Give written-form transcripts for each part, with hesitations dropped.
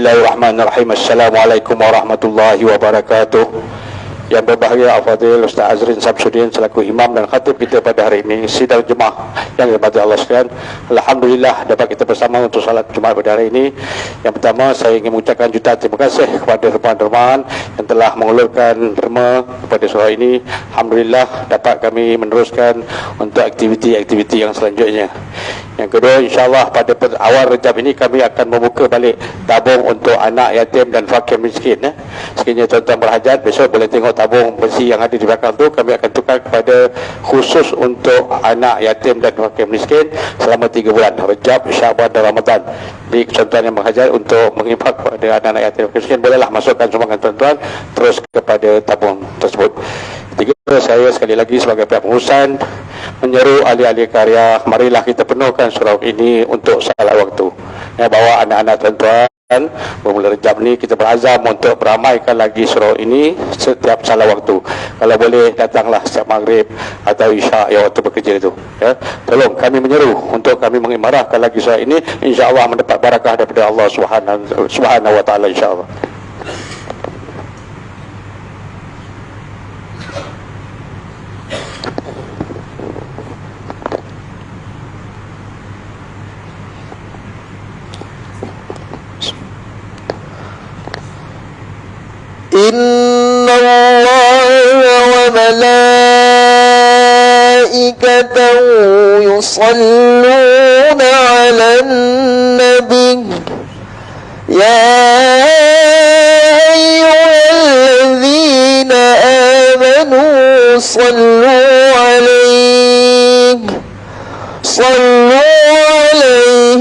Bismillahirrahmanirrahim. Assalamualaikum warahmatullahi wabarakatuh. Yang berbahagia Al-Fadhil Ustaz Azrin Samsudin selaku imam dan khatib kita pada hari ini, sidang Jumaat yang dirahmati Allah sekalian. Alhamdulillah dapat kita bersama untuk salat Jumaat pada hari ini. Yang pertama, saya ingin mengucapkan jutaan terima kasih kepada dermawan-dermawan yang telah mengulurkan derma kepada surau ini. Alhamdulillah dapat kami meneruskan untuk aktiviti-aktiviti yang selanjutnya. Yang kedua, insyaAllah pada awal Rejab ini kami akan membuka balik tabung untuk anak yatim dan fakir miskin. Sekiranya tuan-tuan berhajat, besok boleh tengok tabung besi yang ada di belakang tu. Kami akan tukar kepada khusus untuk anak yatim dan fakir miskin selama 3 bulan, Rejab, Syaban dan Ramadan. Jadi tuan-tuan yang berhajat untuk menginfak kepada anak-anak yatim dan fakir miskin, bolehlah masukkan sumbangan tuan-tuan terus kepada tabung tersebut. Ketiga, saya sekali lagi sebagai pihak pengurusan menyeru ahli-ahli karya, marilah kita penuhkan surau ini untuk salat waktu. Bawa anak-anak tuan-tuan, bermula Rejab ni kita berazam untuk beramaikan lagi surau ini setiap salat waktu. Kalau boleh datanglah setiap maghrib atau isyak yang waktu bekerja itu. Tolong kami menyeru untuk kami mengimarahkan lagi surau ini, insya-Allah mendapat barakah daripada Allah Subhanahu wa taala, insya-Allah. Inna Allah wa malaikatahu yusalluna 'alan nabi ya ayyuhalladzina amanu sallu 'alaihi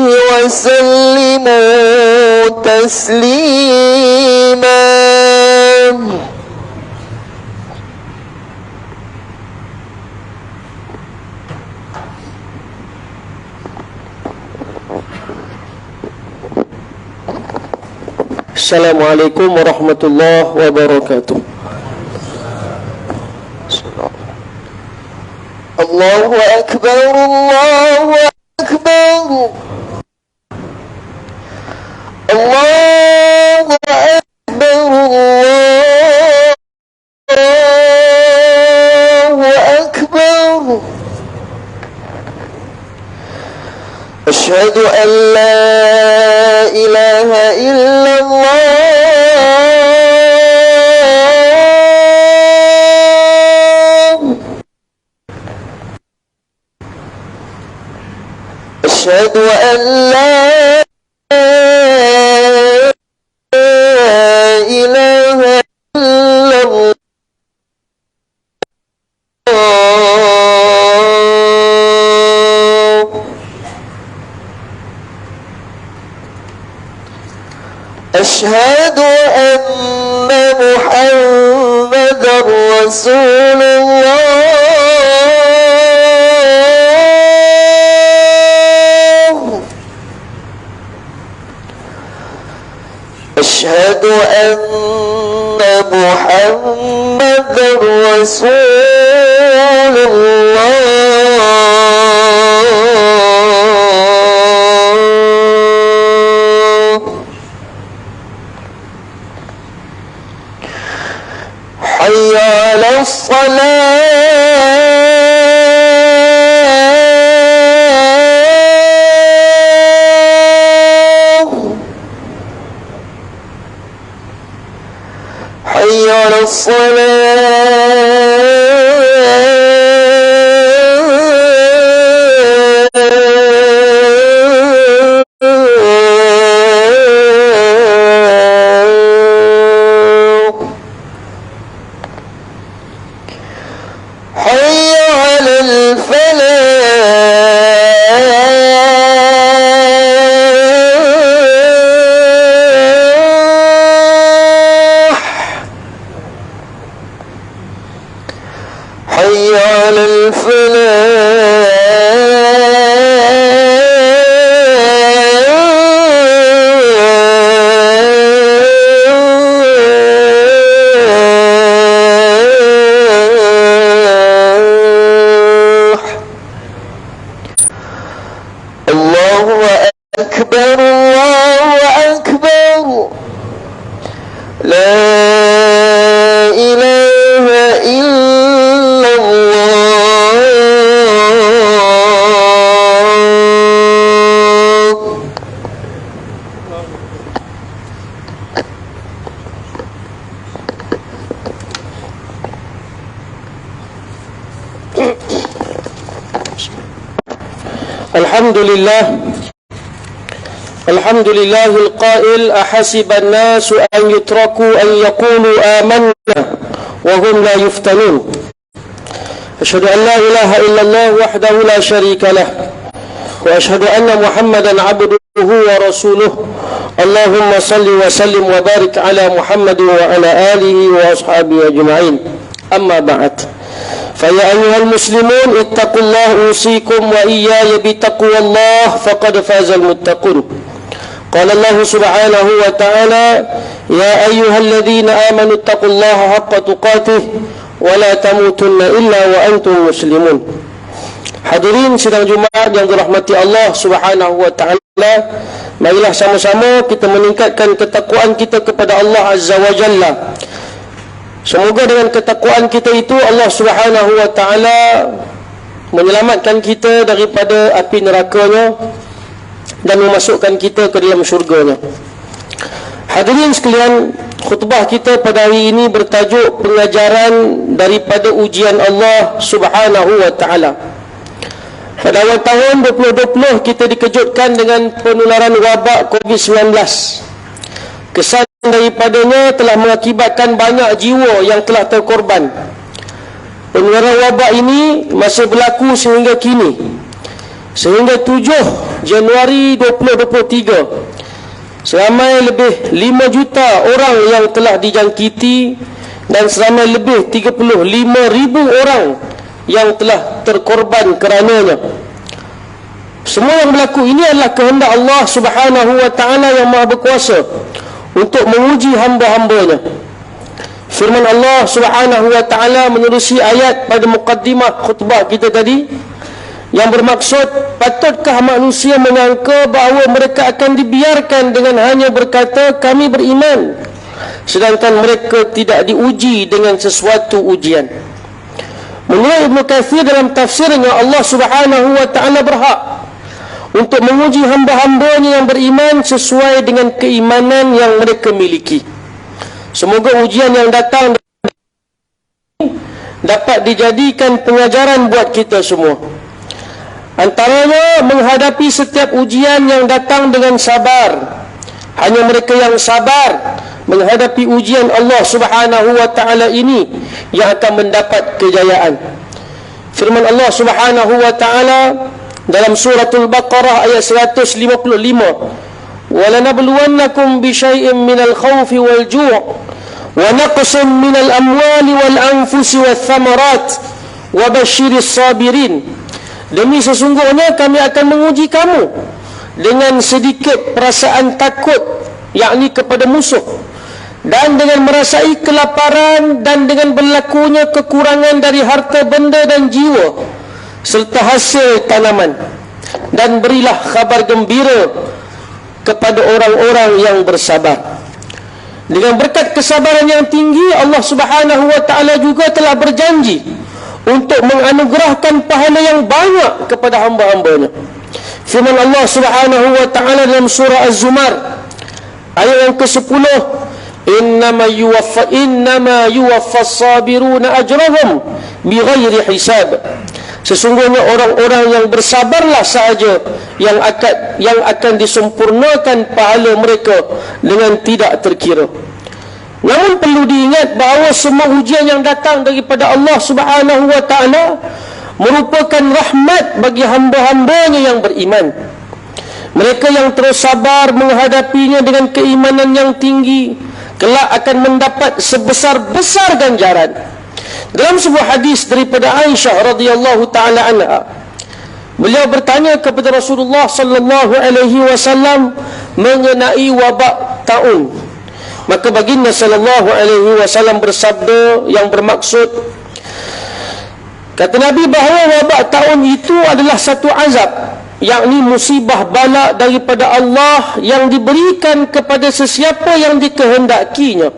wa sallimu taslima. Assalamualaikum warahmatullahi wabarakatuh. Allahu Akbar, Allahu Akbar, Allahu Akbar, Allahu Akbar. Asyhadu an la ilaha illallah asyhadu an la ilaha illallah asyhadu anna Muhammadar Rasulullah. Asyhadu anna Muhammadar Rasulullah. Hayya 'alas salah. Hayya 'alas Allahu Akbar, Allahu Akbar. لا إله إلا الله الحمد لله القائل أحسب الناس أن يتركوا أن يقولوا آمنا وهم لا يفتنون أشهد أن لا إله إلا الله وحده لا شريك له وأشهد أن محمدا عبده ورسوله اللهم صل وسلم وبارك على محمد وعلى آله وأصحابه أجمعين أما بعد فيا أيها المسلمون اتقوا الله أوصيكم وإياي بتقوى الله فقد فاز المتقون قال الله سبحانه وتعالى يا أيها الذين آمنوا اتقوا الله حق تقاته ولا تموتن إلا وأنتم مسلمون. Hadirin sidang Jumaat yang dirahmati Allah Subhanahu wa taala, marilah sama-sama kita meningkatkan ketakwaan kita kepada Allah Azza wa Jalla. Semoga dengan ketakwaan kita itu Allah Subhanahu wa taala menyelamatkan kita daripada api nerakanya dan memasukkan kita ke dalam syurganya. Hadirin sekalian, khutbah kita pada hari ini bertajuk pengajaran daripada ujian Allah Subhanahu wa taala. Pada awal tahun 2020 kita dikejutkan dengan penularan wabak COVID-19. Kesan daripadanya telah mengakibatkan banyak jiwa yang telah terkorban. Penularan wabak ini masih berlaku sehingga kini. Sehingga 7 Januari 2023, seramai lebih 5 juta orang yang telah dijangkiti dan seramai lebih 35,000 orang yang telah terkorban kerananya. Semua yang berlaku ini adalah kehendak Allah Subhanahu wa taala yang Maha Berkuasa untuk menguji hamba-hambanya. Firman Allah Subhanahu wa taala menerusi ayat pada mukaddimah khutbah kita tadi, yang bermaksud, patutkah manusia menyangka bahawa mereka akan dibiarkan dengan hanya berkata kami beriman, sedangkan mereka tidak diuji dengan sesuatu ujian. Menurut Ibn Kathir dalam tafsirnya, Allah Subhanahu wa taala berhak untuk menguji hamba-hambanya yang beriman sesuai dengan keimanan yang mereka miliki. Semoga ujian yang datang dapat dijadikan pengajaran buat kita semua. Antaranya menghadapi setiap ujian yang datang dengan sabar. Hanya mereka yang sabar menghadapi ujian Allah Subhanahu wa taala ini yang akan mendapat kejayaan. Firman Allah Subhanahu wa taala dalam suratul Baqarah ayat 155, وَلَنَبْلُوَنَّكُمْ بِشَيْءٍ مِنَ الْخَوْفِ وَالْجُوعِ وَنَقْصٍ مِنَ الْأَمْوَالِ وَالْأَنْفُسِ وَالثَّمَرَاتِ وَبَشِّرِ الصَّابِرِينَ. Demi sesungguhnya kami akan menguji kamu dengan sedikit perasaan takut, yakni kepada musuh, dan dengan merasai kelaparan, dan dengan berlakunya kekurangan dari harta benda dan jiwa serta hasil tanaman. Dan berilah khabar gembira kepada orang-orang yang bersabar. Dengan berkat kesabaran yang tinggi, Allah Subhanahu wa taala juga telah berjanji untuk menganugerahkan pahala yang banyak kepada hamba-hambanya. Firman Allah Subhanahu wa taala dalam surah Az-Zumar ayat yang ke-10, innama yuwaffas sabiruna ajrahum bighairi hisab. Sesungguhnya orang-orang yang bersabarlah sahaja yang akan disempurnakan pahala mereka dengan tidak terkira. Namun perlu diingat bahawa semua ujian yang datang daripada Allah Subhanahu wa taala merupakan rahmat bagi hamba-hambanya yang beriman. Mereka yang terus sabar menghadapinya dengan keimanan yang tinggi kelak akan mendapat sebesar-besar ganjaran. Dalam sebuah hadis daripada Aisyah radhiyallahu taala anha, beliau bertanya kepada Rasulullah sallallahu alaihi wasallam mengenai wabak taun. Maka baginda sallallahu alaihi wasallam bersabda yang bermaksud, kata Nabi bahawa wabak taun itu adalah satu azab yakni musibah bala daripada Allah yang diberikan kepada sesiapa yang dikehendakinya,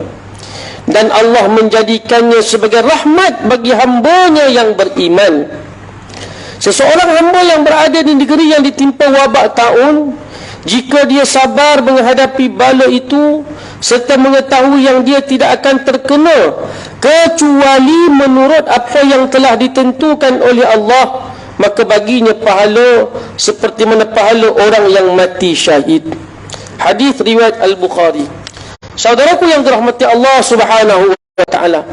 dan Allah menjadikannya sebagai rahmat bagi hambanya yang beriman. Seseorang hamba yang berada di negeri yang ditimpa wabak taun, jika dia sabar menghadapi bala itu serta mengetahui yang dia tidak akan terkena kecuali menurut apa yang telah ditentukan oleh Allah, maka baginya pahala seperti mana pahala orang yang mati syahid. Hadis riwayat Al-Bukhari. Saudaraku yang dirahmati Allah Subhanahu wa taala,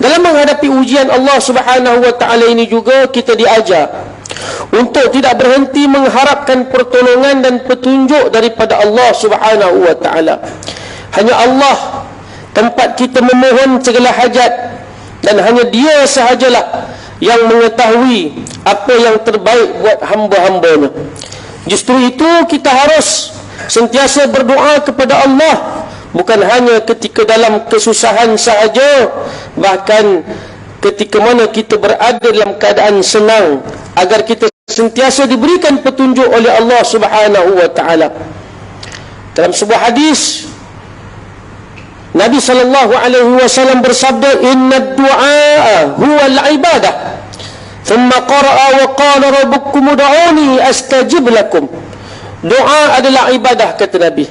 dalam menghadapi ujian Allah Subhanahu wa taala ini juga kita diajar untuk tidak berhenti mengharapkan pertolongan dan petunjuk daripada Allah Subhanahu wa taala. Hanya Allah tempat kita memohon segala hajat, dan hanya Dia sahajalah yang mengetahui apa yang terbaik buat hamba-hambanya. Justru itu kita harus sentiasa berdoa kepada Allah, bukan hanya ketika dalam kesusahan sahaja, bahkan ketika mana kita berada dalam keadaan senang, agar kita sentiasa diberikan petunjuk oleh Allah Subhanahu wa taala. Dalam sebuah hadis, Nabi sallallahu alaihi wasallam bersabda, "Inna du'a huwa al-ibadah." Thumma qara'a wa qala rabbukum ud'uni astajib lakum. Doa adalah ibadah, kata Nabi.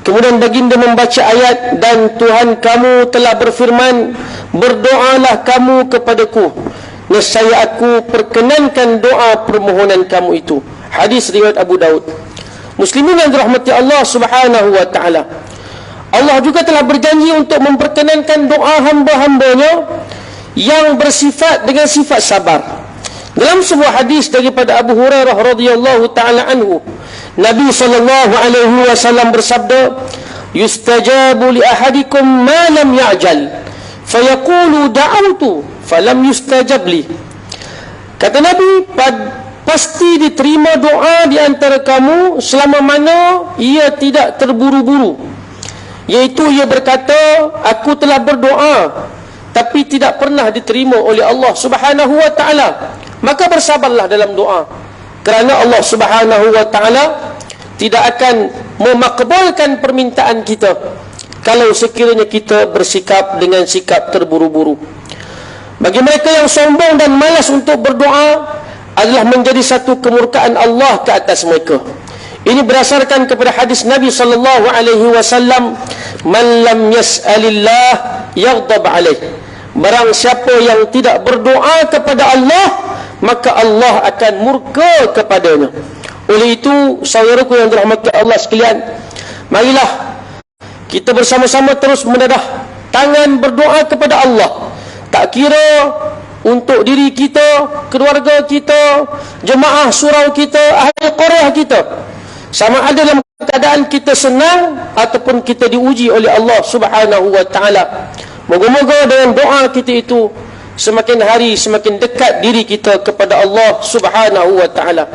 Kemudian baginda membaca ayat, dan Tuhan kamu telah berfirman, berdoalah kamu kepadaku, nescaya aku perkenankan doa permohonan kamu itu. Hadis riwayat Abu Daud. Muslimin yang dirahmati Allah Subhanahu wa taala, Allah juga telah berjanji untuk memperkenankan doa hamba-hambanya yang bersifat dengan sifat sabar. Dalam sebuah hadis daripada Abu Hurairah radhiyallahu taala anhu, Nabi sallallahu alaihi wasallam bersabda, "Yustajabu li ahadikum ma lam ya'jal, fayaqulu da'awtu falam yustajab li." Kata Nabi, pasti diterima doa di antara kamu selama mana ia tidak terburu-buru. Iaitu ia berkata, aku telah berdoa tapi tidak pernah diterima oleh Allah Subhanahu wa taala. Maka bersabarlah dalam doa, kerana Allah Subhanahu wa taala tidak akan memakbulkan permintaan kita kalau sekiranya kita bersikap dengan sikap terburu-buru. Bagi mereka yang sombong dan malas untuk berdoa adalah menjadi satu kemurkaan Allah ke atas mereka. Ini berdasarkan kepada hadis Nabi sallallahu alaihi wasallam, "Man lam yas'alillah yaghdab alaih." Barang siapa yang tidak berdoa kepada Allah, maka Allah akan murka kepadanya. Oleh itu, saudaraku yang dirahmati Allah sekalian, marilah kita bersama-sama terus menadah tangan berdoa kepada Allah. Tak kira untuk diri kita, keluarga kita, jemaah surau kita, ahli qaryah kita, sama ada dalam keadaan kita senang ataupun kita diuji oleh Allah Subhanahu wa taala. Moga-moga dengan doa kita itu semakin hari semakin dekat diri kita kepada Allah Subhanahu wa taala.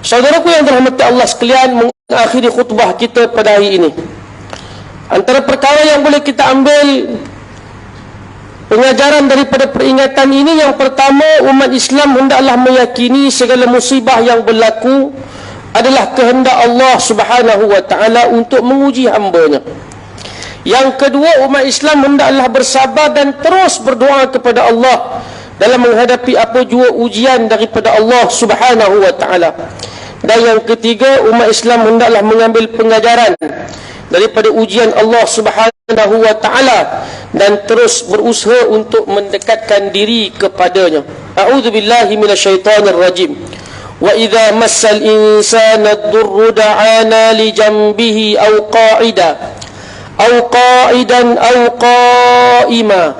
Saudaraku yang dirahmati Allah sekalian, mengakhiri khutbah kita pada hari ini, antara perkara yang boleh kita ambil pengajaran daripada peringatan ini, yang pertama, umat Islam hendaklah meyakini segala musibah yang berlaku adalah kehendak Allah Subhanahu wa taala untuk menguji hamba-Nya. Yang kedua, umat Islam hendaklah bersabar dan terus berdoa kepada Allah dalam menghadapi apa jua ujian daripada Allah Subhanahu wa taala. Dan yang ketiga, umat Islam hendaklah mengambil pengajaran daripada ujian Allah Subhanahu wa taala dan terus berusaha untuk mendekatkan diri kepadanya. A'udzubillahi minasyaitonir rajim. Wa idza massal insana ad-durru da'ana li janbihi aw qa'idan aw qa'ima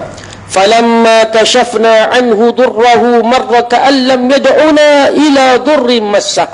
falamma kashafna anhu durrahu marra ka'an lam yad'una ila durrin massah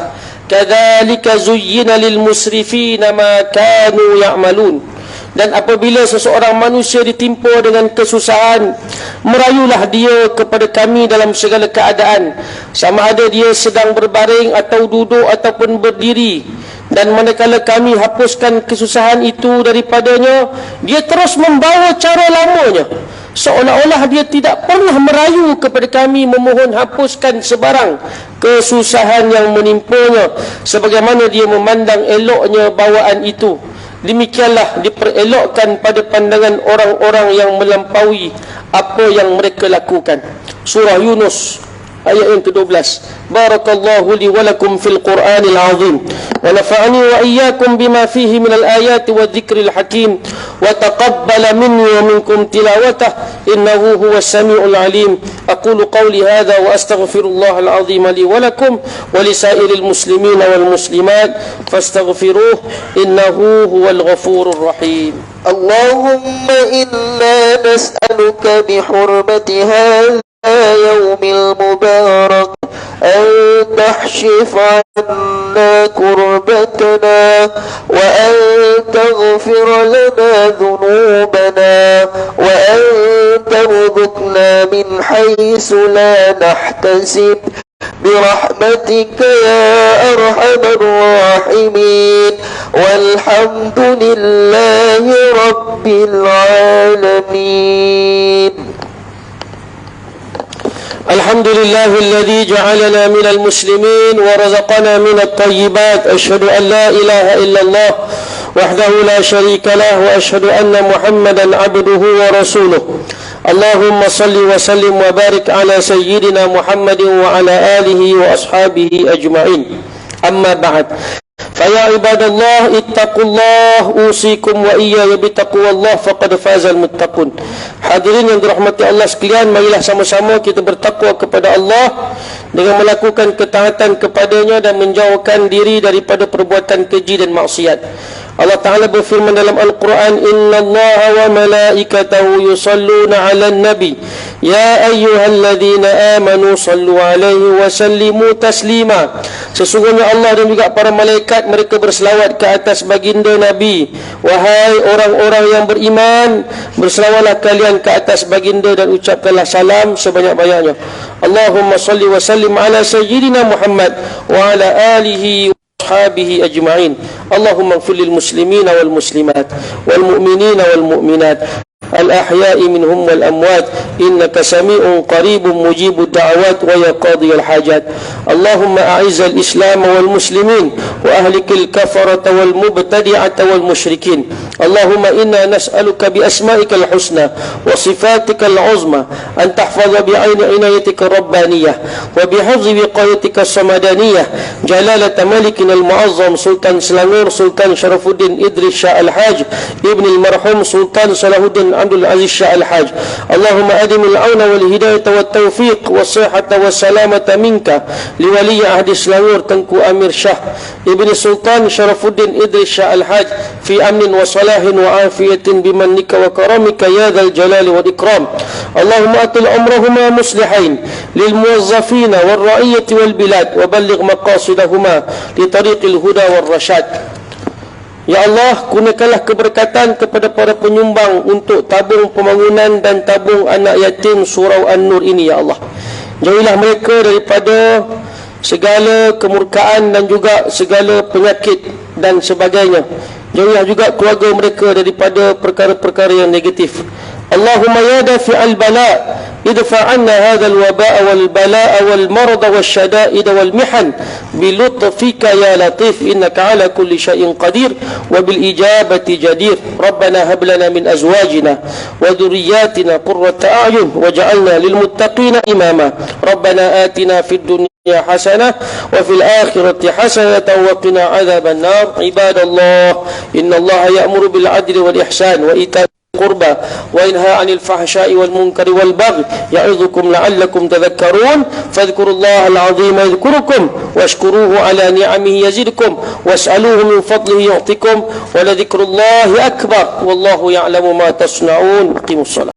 kadzalika zuyyina lil musrifina ma kanu ya'malun. Dan apabila seseorang manusia ditimpa dengan kesusahan, merayulah dia kepada kami dalam segala keadaan, sama ada dia sedang berbaring atau duduk ataupun berdiri. Dan manakala kami hapuskan kesusahan itu daripadanya, dia terus membawa cara lamanya seolah-olah dia tidak pernah merayu kepada kami memohon hapuskan sebarang kesusahan yang menimpanya, sebagaimana dia memandang eloknya bawaan itu. Demikianlah diperelokkan pada pandangan orang-orang yang melampaui apa yang mereka lakukan. Surah Yunus ayat yang ke-12. Barakallahu li wa lakum fil Qur'anil azim wa nafa'ani wa iyyakum bima fihi minal ayati wa dhikril hakim wa taqabbala minni wa minkum tilawatah innahu huwas samiul alim. Aqulu qawli hadha wa astaghfirullahal azim li wa lakum wa lisairil muslimin wal muslimat fastaghfiruh innahu huwal ghafurur rahim. اللهم إنا نسألك بحرمة هذا يوم المبارك أن تحشف عنا كربتنا وأن تغفر لنا ذنوبنا وأن ترزقنا من حيث لا نحتسب برحمتك يا أرحم الراحمين والحمد لله رب العالمين. الحمد لله الذي جعلنا من المسلمين ورزقنا من الطيبات. أشهد أن لا إله إلا الله وحده لا شريك له وأشهد أن محمدا عبده ورسوله. اللهم صل وسلم وبارك على سيدنا محمد وعلى آله وأصحابه أجمعين. أما بعد فيا عباد الله اتقوا الله أوصيكم وإياي بتقوى الله فقد فاز المتقون. Hadirin yang dirahmati Allah sekalian, marilah sama-sama kita bertakwa kepada Allah dengan melakukan ketaatan kepadanya dan menjauhkan diri daripada perbuatan keji dan maksiat. Allah Ta'ala berfirman dalam Al-Quran, Inna Allah wa malaikatahu yusalluna ala nabi ya ayyuhalladzina amanu sallu alaihi wa sallimu taslima. Sesungguhnya Allah dan juga para malaikat mereka berselawat ke atas baginda Nabi. Wahai orang-orang yang beriman, berselawatlah kalian ke atas baginda dan ucapkanlah salam sebanyak-banyaknya. Allahumma salli wa sallim ala sayyidina Muhammad wa ala alihi أصحابه أجمعين. اللهم اغفر للمسلمين والمسلمات والمؤمنين والمؤمنات الأحياء منهم والأموات إنك سميع قريب مجيب الدعوات ويا قاضي الحاجات. اللهم أعز الإسلام والمسلمين وأهلك الكفرة والمبتدعة والمشركين. اللهم إنا نسألك بأسمائك الحسنى وصفاتك العظمى أن تحفظ بعين عنايتك الربانية وبحفظ وقايتك الصمدانية جلالة ملكنا المعظم سلطان سلانور سلطان شرف الدين إدريس شاه الحاج ابن المرحوم سلطان صلاح الدين عبد العزيز شاه الحاج. اللهم أدم العون والهداية والتوفيق والصحة والسلامة منك لولي عهد سلانور تنكو أمير شاه ابن السلطان شرف الدين إدريس شاه الحاج في أمن وصلاح وعافية بمنك وكرمك يا ذا الجلال والإكرام. اللهم أطل عمرهما مصلحين للموظفين والرعية والبلاد وبلغ مقاصدهما لطريق الهدى والرشاد. Ya Allah, gunakanlah keberkatan kepada para penyumbang untuk tabung pembangunan dan tabung anak yatim Surau An-Nur ini, Ya Allah. Jauhilah mereka daripada segala kemurkaan dan juga segala penyakit dan sebagainya. Jauhilah juga keluarga mereka daripada perkara-perkara yang negatif. Allahumma ya dafi'al bala' idfa' anna hadha al-waba'a wal-bala'a wal-marada wash-shada'ida wal-mihan bilutfika ya latif innaka ala kulli syai'in qadir wa bil ijabati jadir. Rabbana hab lana min azwajina wa dhurriyyatina qurrata a'yun waj'alna lil muttaqina imama. Rabbana atina fid dunya hasanah wa fil akhirati hasanatan wa qina adzaban nar. Ibadallah, innallaha ya'muru bil 'adli wal ihsan wa ita'i القربى وينهى عن الفحشاء والمنكر والبغي يعظكم لعلكم تذكرون فاذكروا الله العظيم يذكركم واشكروه على نعمه يزدكم واسألوه من فضله يعطكم ولذكر الله أكبر والله يعلم ما تصنعون. قيموا الصلاة.